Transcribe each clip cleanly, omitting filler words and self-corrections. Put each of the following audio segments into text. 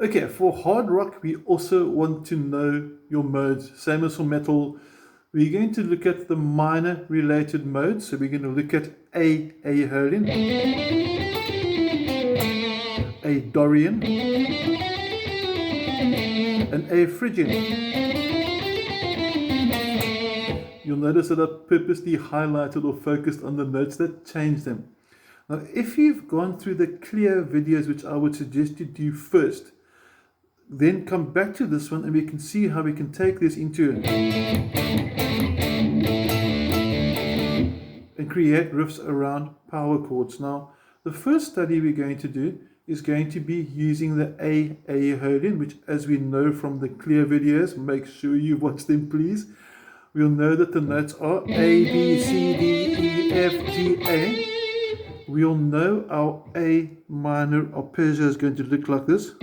Okay, for hard rock, we also want to know your modes, same as for metal. We're going to look at the minor related modes. So we're going to look at A Aeolian, A Dorian, and A Phrygian. You'll notice that I've purposely highlighted or focused on the notes that change them. Now, if you've gone through the clear videos, which I would suggest you do first, then come back to this one and we can see how we can take this into and create riffs around power chords. Now, the first study we're going to do is going to be using the A Aeolian, which, as we know from the clear videos, make sure you watch them please. We'll know that the notes are A, B, C, D, E, F, G, A. We'll know our A minor arpeggio is going to look like this.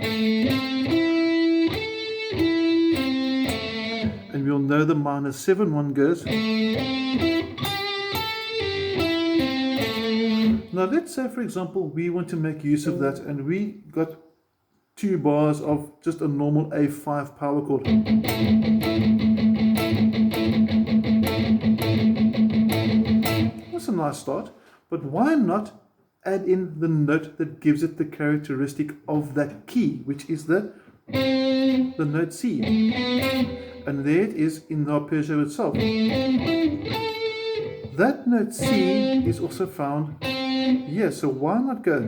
And we'll know the minor 7 one goes. Now let's say, for example, we want to make use of that and we got 2 bars of just a normal A5 power chord. That's a nice start, but why not add in the note that gives it the characteristic of that key, which is the note C. And there it is in the arpeggio itself. That note C is also found here, so why not go?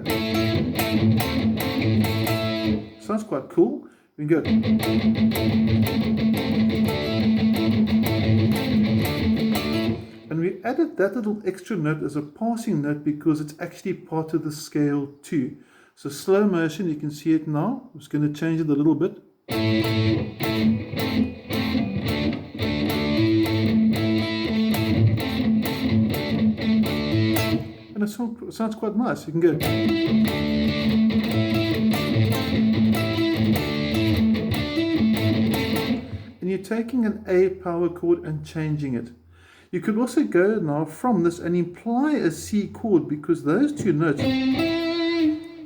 Sounds quite cool. We can go. And we added that little extra note as a passing note because it's actually part of the scale too. So slow motion, you can see it now. I'm just going to change it a little bit. And it sounds quite nice. You can go. And you're taking an A power chord and changing it. You could also go now from this and imply a C chord because those 2 notes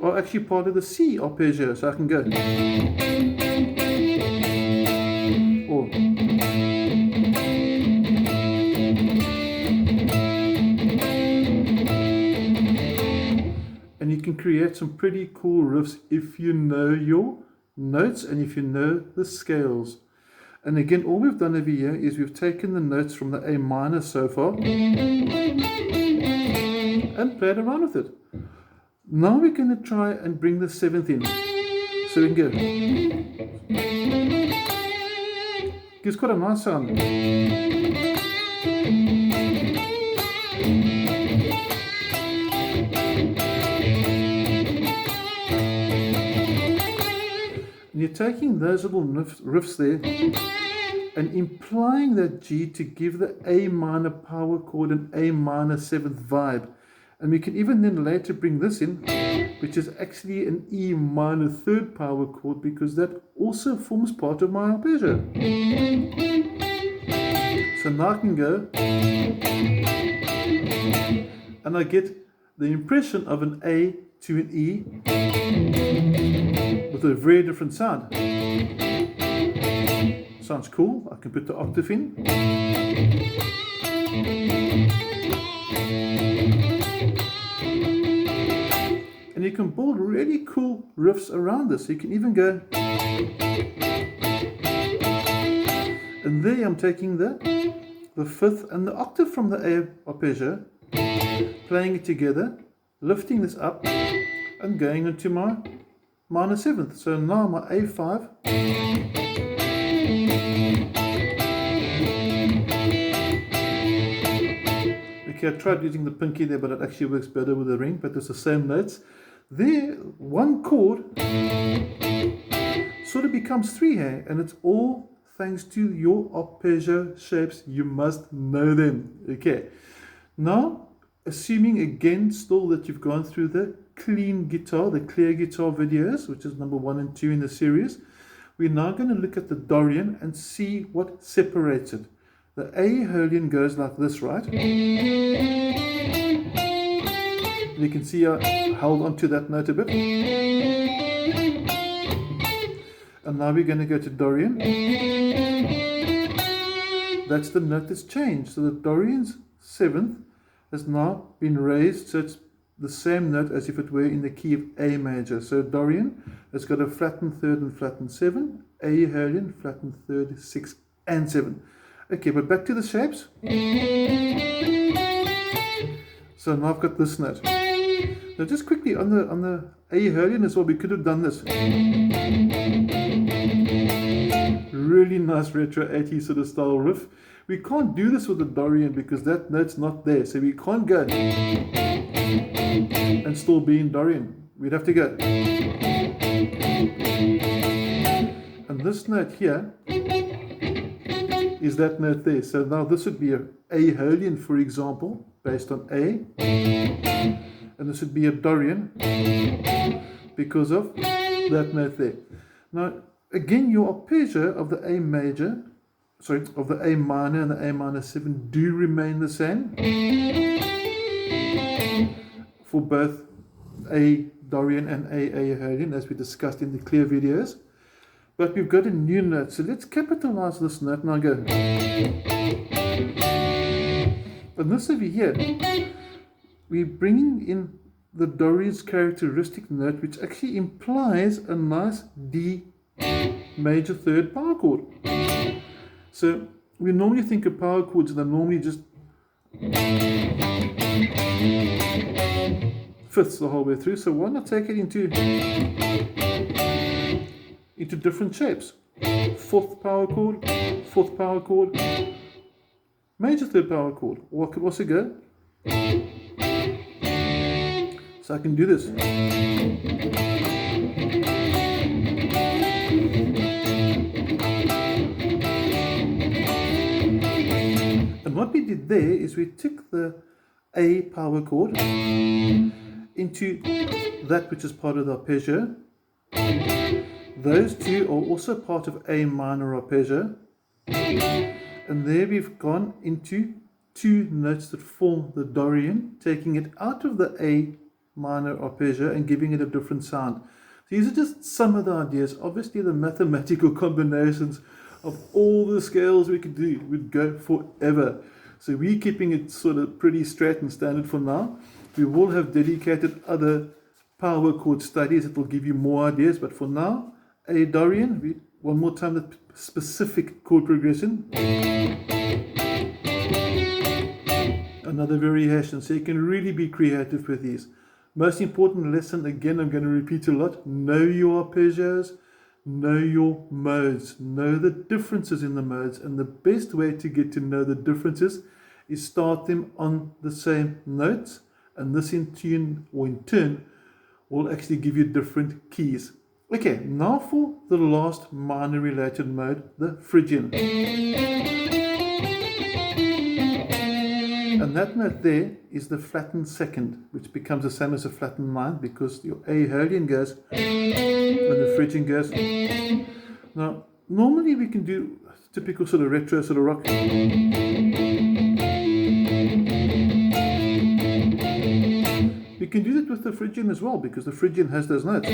are actually part of the C arpeggio. So I can go. Or and you can create some pretty cool riffs if you know your notes and if you know the scales. And again, all we've done over here is we've taken the notes from the A minor so far and played around with it. Now we're going to try and bring the 7th in. So we can go. Gives quite a nice sound. And you're taking those little riffs there and implying that G to give the A minor power chord an A minor 7th vibe. And we can even then later bring this in, which is actually an E minor 3rd power chord because that also forms part of my arpeggio. So now I can go and I get the impression of an A to an E with a very different sound. Sounds cool. I can put the octave in. And you can build really cool riffs around this. You can even go. And there I'm taking the 5th and the octave from the A arpeggio, playing it together, lifting this up, and going into my minor 7th. So now my A5. Okay, I tried using the pinky there, but it actually works better with the ring, but it's the same notes. There, one chord sort of becomes 3 here, and it's all thanks to your arpeggio shapes. You must know them. Okay, now, assuming again still that you've gone through the clean guitar, the clear guitar videos, which is number 1 and 2 in the series, we're now going to look at the Dorian and see what separates it. The Aeolian goes like this, right? You can see I held onto that note a bit. And now we're going to go to Dorian. That's the note that's changed. So the Dorian's 7th has now been raised, so it's the same note as if it were in the key of A major. So Dorian has got a flattened 3rd and flattened 7, A Herlian, flattened 3rd, 6, and 7. Okay, but back to the shapes. So now I've got this note. Now just quickly on the A Herlian as well, we could have done this. Really nice retro 80s sort of style riff. We can't do this with the Dorian because that note's not there. So we can't go and still be in Dorian. We'd have to go. And this note here is that note there. So now this would be a Herlian, for example, based on A. And this would be a Dorian because of that note there. Now, again, your arpeggio of the A major, of the A minor and the A minor 7 do remain the same for both A Dorian and A Herlian, as we discussed in the clear videos. But we've got a new note, so let's capitalize this note. Now go. And this over here, we're bringing in the Dorian's characteristic note, which actually implies a nice D major 3rd power chord. So we normally think of power chords, they're normally just fifths the whole way through. So why not take it into different shapes? 4th power chord, 4th power chord, major 3rd power chord. Or I could also go. So I can do this. And what we did there is we took the A power chord into that which is part of the arpeggio. Those two are also part of A minor arpeggio. And there we've gone into 2 notes that form the Dorian, taking it out of the A minor arpeggio and giving it a different sound. So these are just some of the ideas. Obviously the mathematical combinations of all the scales we could do would go forever. So we're keeping it sort of pretty straight and standard for now. We will have dedicated other power chord studies that will give you more ideas, but for now, A Dorian, one more time the specific chord progression. Another variation, so you can really be creative with these. Most important lesson, again, I'm going to repeat a lot, know your arpeggios, know your modes, know the differences in the modes, and the best way to get to know the differences is start them on the same notes, and this in turn will actually give you different keys. Okay, now for the last minor related mode, the Phrygian. And that note there is the flattened 2nd, which becomes the same as a flattened 9 because your A Herlian goes and the Phrygian goes. Now, normally we can do typical sort of retro sort of rock. We can do that with the Phrygian as well because the Phrygian has those notes.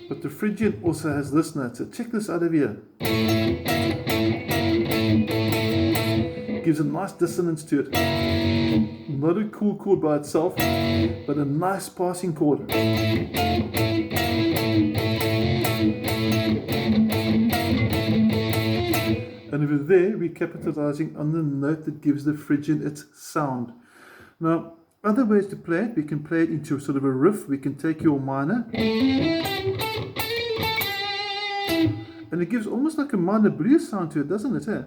But the Phrygian also has this note, so check this out of here. Gives a nice dissonance to it. Not a cool chord by itself, but a nice passing chord. And over there, we're capitalizing on the note that gives the Phrygian its sound. Now, other ways to play it, we can play it into sort of a riff. We can take your minor, and it gives almost like a minor blues sound to it, doesn't it?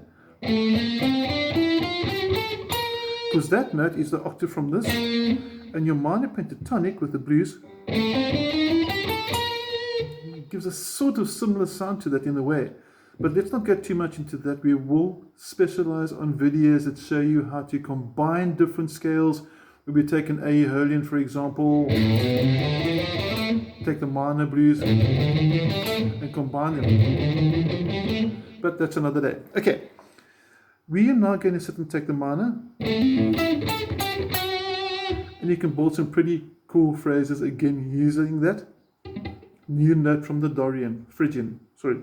Because that note is the octave from this, and your minor pentatonic with the blues gives a sort of similar sound to that in a way. But let's not get too much into that. We will specialize on videos that show you how to combine different scales. We'll be taking A Herlian, for example, take the minor blues and combine them. But that's another day. Okay, we are now going to sit and take the minor, and you can build some pretty cool phrases again using that. new note from the Dorian, Phrygian. Sorry,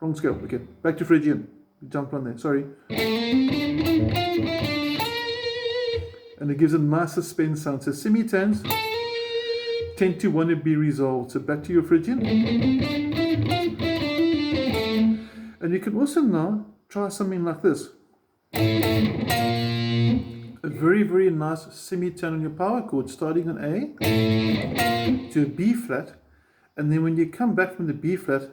wrong scale. Okay, back to Phrygian. We jumped on there, sorry. And it gives a nice suspense sound. So semitones tend to want to be resolved. So back to your Phrygian. And you can also now try something like this. A very, very nice semitone on your power chord, starting on A to a B flat, and then when you come back from the B flat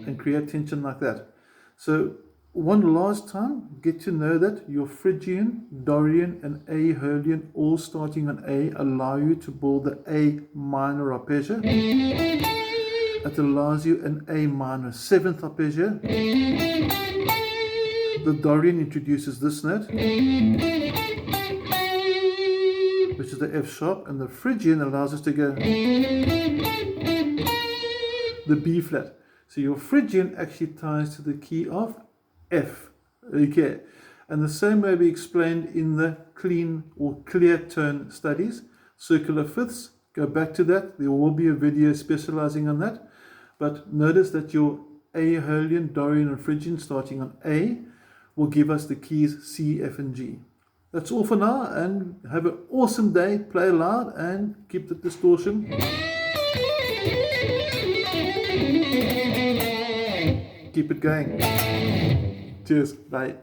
and create tension like that. So one last time, get to know that your Phrygian, Dorian and Aeolian all starting on A allow you to build the A minor arpeggio. It allows you an A minor 7th arpeggio. The Dorian introduces this note, which is the F sharp, and the Phrygian allows us to go the B flat. So your Phrygian actually ties to the key of F. Okay, and the same way we explained in the clean or clear tone studies, circular fifths, go back to that. There will be a video specializing on that. But notice that your Aeolian, Dorian and Phrygian starting on A will give us the keys C, F and G. That's all for now, and have an awesome day. Play loud and keep the distortion. Keep it going. Cheers. Bye.